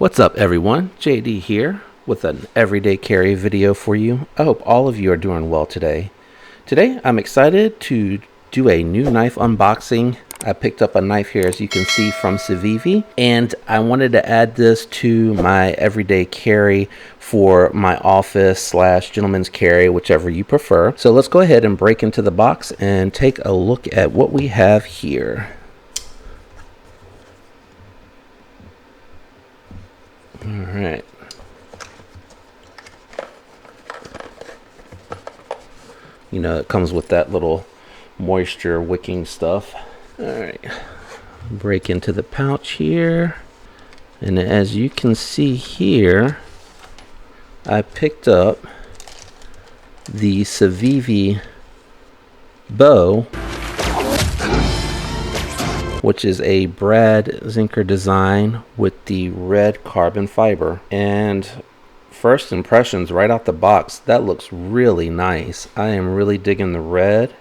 What's up everyone, JD here with an everyday carry video for you. I hope all of you are doing well today. Today I'm excited to do a new knife unboxing. I picked up a knife here, as you can see, from Civivi, and I wanted to add this to my everyday carry for my office slash gentleman's carry, whichever you prefer. So let's go ahead and break into the box and take a look at what we have here. All right. You know, it comes with that little moisture wicking stuff. All right. Break into the pouch here. And as you can see here, I picked up the Civivi Bo, which is a Brad Zinker design with the red carbon fiber. And first impressions right out the box, that looks really nice. I am really digging the red.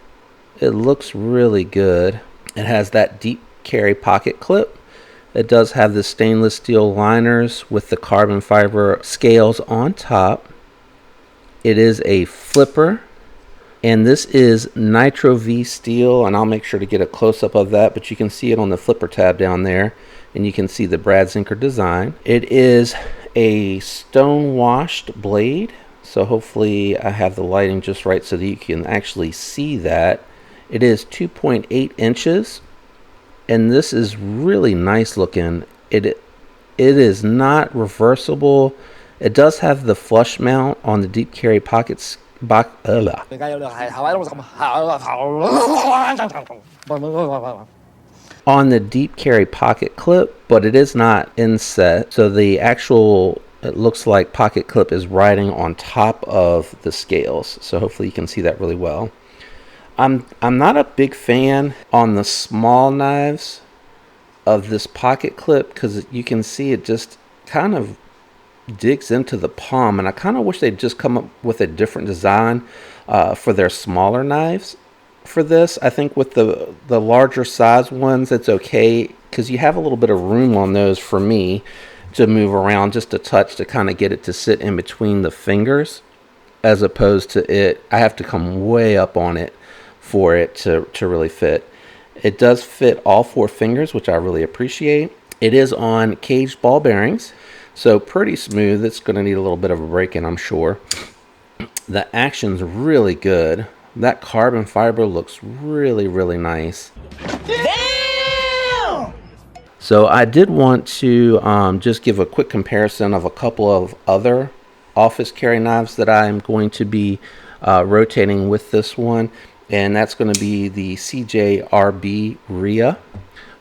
It looks really good. It has that deep carry pocket clip. It does have the stainless steel liners with the carbon fiber scales on top. It is a flipper. And this is Nitro V steel, and I'll make sure to get a close-up of that, but you can see it on the flipper tab down there, and you can see the Brad Zinker design. It is a stone-washed blade, so hopefully I have the lighting just right so that you can actually see that. It is 2.8 inches, and this is really nice looking. It is not reversible. It does have the flush mount on the deep carry pockets. On the deep carry pocket clip, but it is not inset, so the actual, it looks like pocket clip is riding on top of the scales, so hopefully you can see that really well. I'm not a big fan on the small knives of this pocket clip because you can see it just kind of digs into the palm, and I kind of wish they'd just come up with a different design for their smaller knives for this. I think with the larger size ones, it's okay because you have a little bit of room on those for me to move around just a touch to kind of get it to sit in between the fingers, as opposed to it, I have to come way up on it for it to really fit. It does fit all 4 fingers, which I really appreciate. It is on caged ball bearings, so pretty smooth. It's going to need a little bit of a break-in, I'm sure. The action's really good. That carbon fiber looks really, really nice. Damn! So I did want to just give a quick comparison of a couple of other office carry knives that I'm going to be rotating with this one. And that's going to be the CJRB Rhea,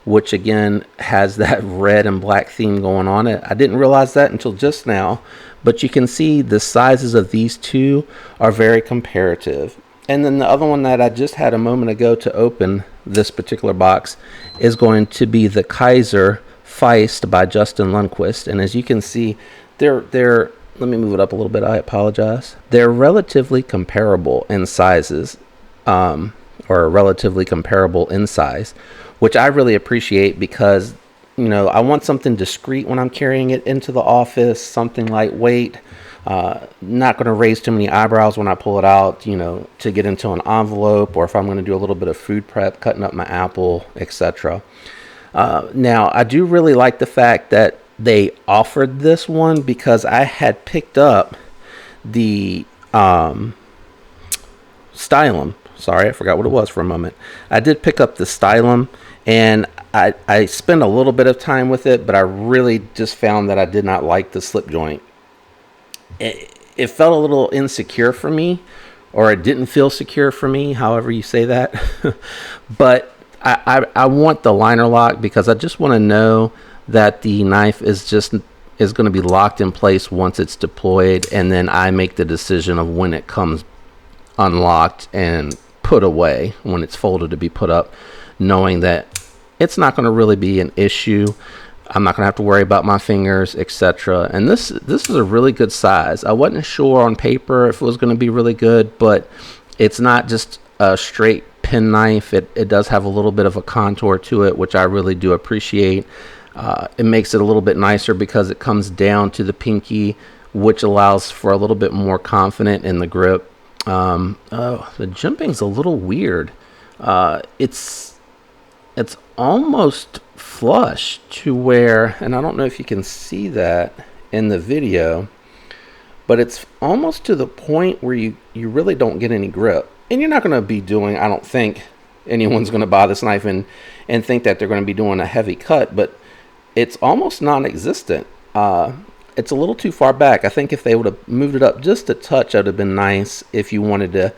which again has that red and black theme going on it. I didn't realize that until just now, but you can see the sizes of these two are very comparative. And then the other one that I just had a moment ago to open this particular box is going to be the Kaiser Feist by Justin Lundquist. And as you can see, they're let me move it up a little bit, I apologize. They're relatively comparable in sizes, or relatively comparable in size, which I really appreciate because, you know, I want something discreet when I'm carrying it into the office, something lightweight, not going to raise too many eyebrows when I pull it out, you know, to get into an envelope, or if I'm going to do a little bit of food prep, cutting up my apple, etc. Now, I do really like the fact that they offered this one because I had picked up the Stylum. Sorry, I forgot what it was for a moment. I did pick up the Stylum, and I spent a little bit of time with it, but I really just found that I did not like the slip joint. It felt a little insecure for me, or it didn't feel secure for me, however you say that. But I want the liner lock because I just want to know that the knife is going to be locked in place once it's deployed, and then I make the decision of when it comes unlocked and put away, when it's folded to be put up, knowing that it's not going to really be an issue. I'm not going to have to worry about my fingers, etc. And this is a really good size. I wasn't sure on paper if it was going to be really good, but it's not just a straight pen knife. It does have a little bit of a contour to it, which I really do appreciate. It makes it a little bit nicer because it comes down to the pinky, which allows for a little bit more confidence in the grip. Oh, the jimping's a little weird. It's almost flush to where, and I don't know if you can see that in the video, but it's almost to the point where you really don't get any grip. And you're not going to be doing, I don't think anyone's going to buy this knife and think that they're going to be doing a heavy cut, but it's almost non-existent. It's a little too far back. I think if they would have moved it up just a touch, that would have been nice if you wanted to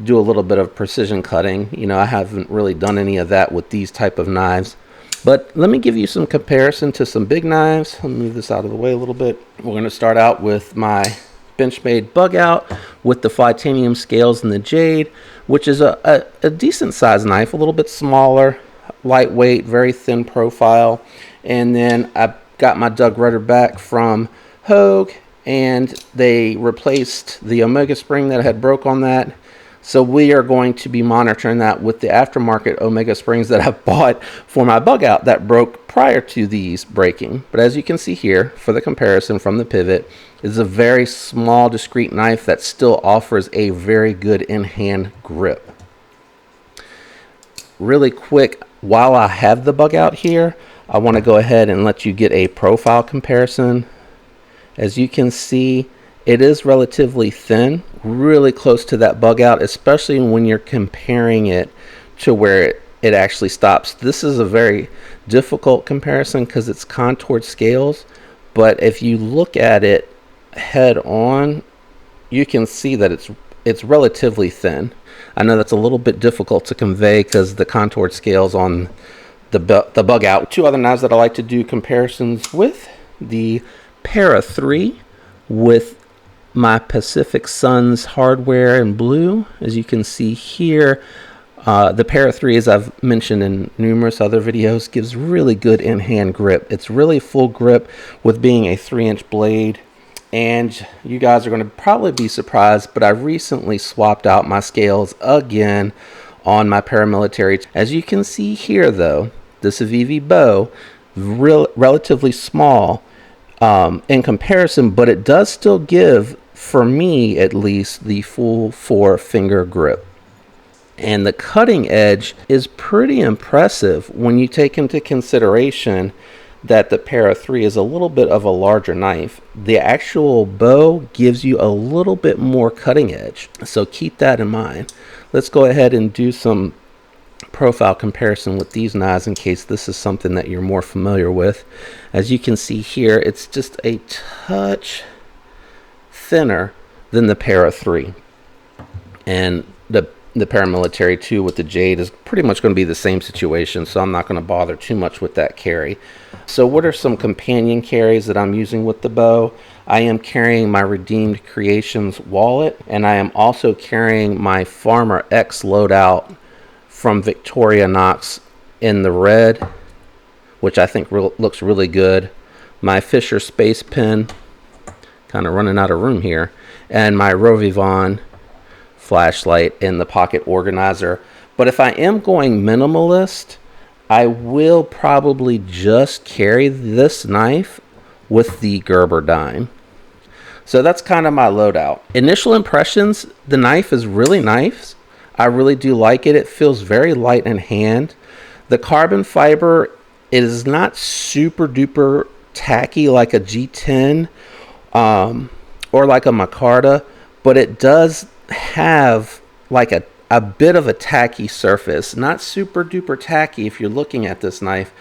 do a little bit of precision cutting. You know, I haven't really done any of that with these type of knives. But let me give you some comparison to some big knives. Let me move this out of the way a little bit. We're going to start out with my Benchmade bug out with the titanium scales and the jade, which is a decent sized knife, a little bit smaller, lightweight, very thin profile. And then I got my Doug Rudder back from Hogue, and they replaced the Omega spring that had broke on that. So we are going to be monitoring that with the aftermarket Omega springs that I bought for my bug out that broke prior to these breaking. But as you can see here, for the comparison from the pivot, is a very small, discreet knife that still offers a very good in-hand grip. Really quick, while I have the bug out here, I want to go ahead and let you get a profile comparison. As you can see, it is relatively thin, really close to that bug out, especially when you're comparing it to where it actually stops. This is a very difficult comparison because it's contoured scales, but if you look at it head on, you can see that it's relatively thin. I know that's a little bit difficult to convey because the contoured scales on the bug out. Two other knives that I like to do comparisons with: the Para 3 with my Pacific Suns hardware in blue. As you can see here, the Para 3, as I've mentioned in numerous other videos, gives really good in-hand grip. It's really full grip with being a 3-inch blade. And you guys are going to probably be surprised, but I recently swapped out my scales again on my paramilitary. As you can see here though, the Civivi Bo, relatively small in comparison, but it does still give, for me at least, the full 4-finger grip. And the cutting edge is pretty impressive when you take into consideration that the Para 3 is a little bit of a larger knife. The actual bow gives you a little bit more cutting edge, so keep that in mind. Let's go ahead and do some profile comparison with these knives in case this is something that you're more familiar with. As you can see here, it's just a touch thinner than the Para 3, and the paramilitary 2 with the jade is pretty much going to be the same situation, so I'm not going to bother too much with that carry. So what are some companion carries that I'm using with the bow? I am carrying my Redeemed Creations wallet, and I am also carrying my Farmer X loadout from Victorinox in the red, which I think looks really good. My Fisher Space Pen, kind of running out of room here, and my Rovivon flashlight in the pocket organizer. But if I am going minimalist, I will probably just carry this knife with the Gerber dime. So that's kind of my loadout. Initial impressions, the knife is really nice. I really do like it. It feels very light in hand. The carbon fiber is not super duper tacky like a G10 or like a micarta, but it does have like a bit of a tacky surface. Not super duper tacky if you're looking at this knife,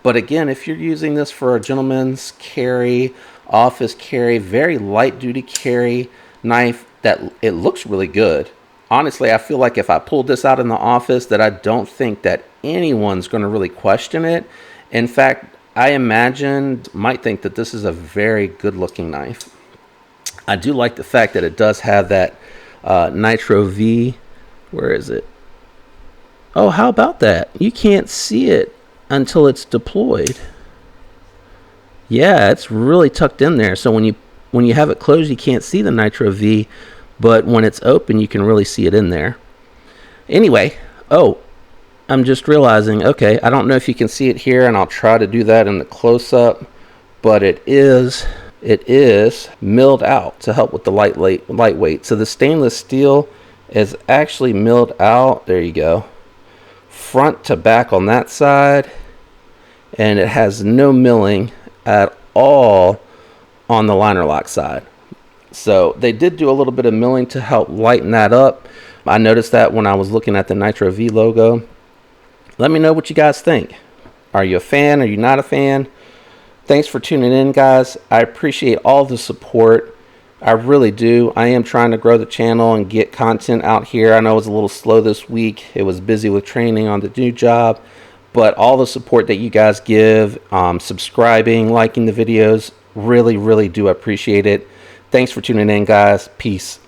but again, if you're using this for a gentleman's carry, office carry, very light duty carry knife, that it looks really good. Honestly, I feel like if I pulled this out in the office, that I don't think that anyone's going to really question it. In fact, I might think that this is a very good looking knife. I do like the fact that it does have that Nitro V. Where is it? Oh, how about that? You can't see it until it's deployed. Yeah, it's really tucked in there. So when you have it closed, you can't see the Nitro V, but when it's open, you can really see it in there. Anyway, oh, I'm just realizing, okay, I don't know if you can see it here, and I'll try to do that in the close-up, but it is milled out to help with the lightweight. So the stainless steel is actually milled out. There you go, front to back on that side, and it has no milling at all on the liner lock side. So they did do a little bit of milling to help lighten that up. I noticed that when I was looking at the Nitro V logo. Let me know what you guys think. Are you a fan? Are you not a fan? Thanks for tuning in, guys. I appreciate all the support. I really do. I am trying to grow the channel and get content out here. I know it was a little slow this week. It was busy with training on the new job. But all the support that you guys give, subscribing, liking the videos, really, really do appreciate it. Thanks for tuning in, guys. Peace.